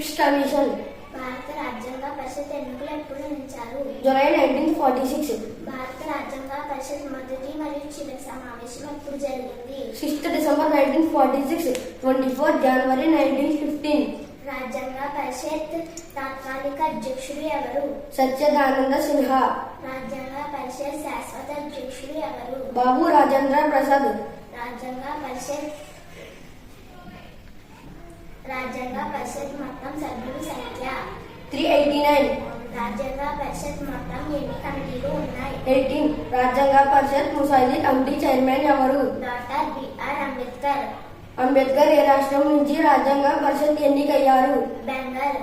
Sixth commission. భారత రాజ్యాంగ పరిషత్ ఎన్నికలు ఎప్పుడు నిర్వహించారు? జూలై 1946. భారత రాజ్యాంగ పరిషత్ మొదటి మరియు చివరి సమావేశం ఎప్పుడు జరిగింది? 6th December 1946. 24th January 1915. రాజ్యాంగ పరిషత్ తాత్కాలిక అధ్యక్షుడు ఎవరు? సత్యదానంద సిన్హా. రాజ్యాంగ పరిషత్ శాశ్వత అధ్యక్షుడు ఎవరు? బాబు రాజేంద్ర ప్రసాద్. రాజ్యాంగ పరిషత్ మొత్తం సభ్యుల సంఖ్య 389. రాజ్యాంగ పరిషత్ మొత్తం ఎన్ని కమిటీలు ఉన్నాయి? 18. రాజ్యాంగ పరిషత్ ముసాయిదీ కమిటీ చైర్మన్ ఎవరు? Doctor B R Ambedkar. అంబేద్కర్ ఏ రాష్ట్రం నుంచి రాజ్యాంగ పరిషత్ ఎన్నికయ్యారు? బెంగాల్.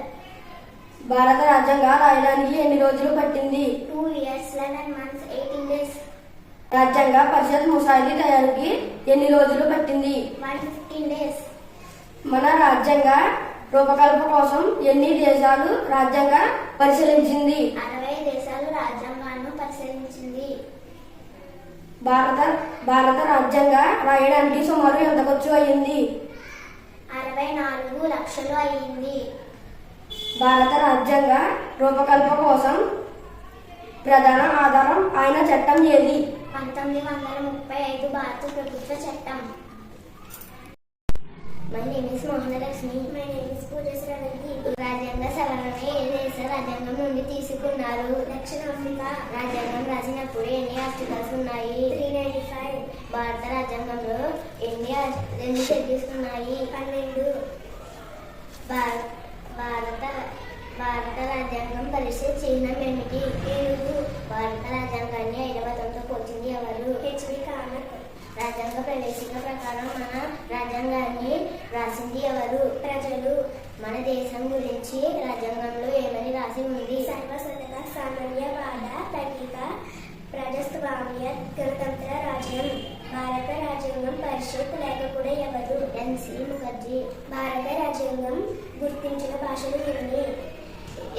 భారత రాజ్యాంగం రాయడానికి ఎన్ని రోజులు పట్టింది? 2 years 11 months 18 days. రాజ్యాంగ పరిషత్ ముసాయిదీ తయారీకి ఎన్ని రోజులు పట్టింది? 115 days. మన రాజ్యాంగ రూపకల్పన కోసం ఎన్ని దేశాలు రాజ్యాంగ పరిశీలించింది? 60 దేశాలు రాజ్యాంగాన్ని పరిశీలించింది. భారత రాజ్యాంగ రాయడానికి సుమారు ఎంత ఖర్చు అయింది? 64 లక్షలు అయింది. భారత రాజ్యాంగ రూపకల్పన కోసం ప్రధాన ఆధారం అయిన చట్టం ఏది? 1935 భారత ప్రభుత్వ చట్టం. My name is Mohana Lakshmi. My name is Poojaశ్రీ. రాజ్యాంగ సవరణ ఏ దేశ రాజ్యాంగం నుండి తీసుకున్నారు? దక్షిణాఫ్రికా. రాజ్యాంగం రాసినప్పుడు ఎన్ని ఆర్టికల్స్ ఉన్నాయి? 395. భారత రాజ్యాంగంలో ఎన్ని షెడ్యూల్స్ ఉన్నాయి? 12. భారత రాజ్యాంగం పరిషత్ చిహ్నం ఏమిటి? ఏనుగు. భారత రాజ్యాంగాన్ని ఐదవతంతో పోల్చింది ఎవరు? హెచ్వి కామత్. రాజ్యాంగ ప్రవేశిక ప్రకారం మన రాజ్యాంగాన్ని రాసింది ఎవరు? ప్రజలు. మన దేశం గురించి రాజ్యాంగంలో ఏమని రాసి ఉంది? సర్వసత్తా సామాన్యవాద ప్రతీక ప్రజాస్వామ్య గణతంత్ర రాజ్యం. భారత రాజ్యాంగం పరిషత్ లేఖకుడు ఎవరు? ఎన్సి ముఖర్జీ. భారత రాజ్యాంగం గుర్తించిన భాషలు ఎన్ని?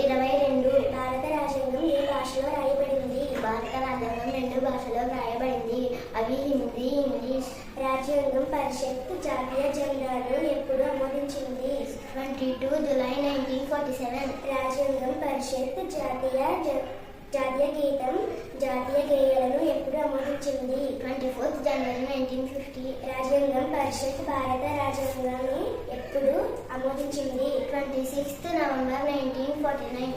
22. భారత రాజ్యాంగం ఏ భాషలో రాయబడింది? భారత రాజ్యాంగం 2 భాషలో రాయబడింది. అవి హిందీ, ఇంగ్లీష్. రాజ్యాంగం పరిషత్ జాతీయ జెండాను ఎప్పుడు ఆమోదించింది? 22 జూలై 1947. రాజ్యాంగం పరిషత్ జాతీయ గీతం జాతీయ గేయాలను ఎప్పుడు ఆమోదించింది? 24th జనవరి 1950. రాజ్యాంగం పరిషత్ భారత రాజ్యాంగాన్ని ఎప్పుడు ఆమోదించింది? 26th November 1949.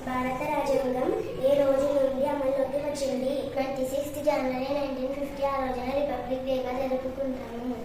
భారత రాజ్యాంగం ఏ రోజు నుండి అమల్లోకి వచ్చింది? 26th జనవరి 1950. ఆ రోజున రిపబ్లిక్ డేగా జరుపుకుంటాము.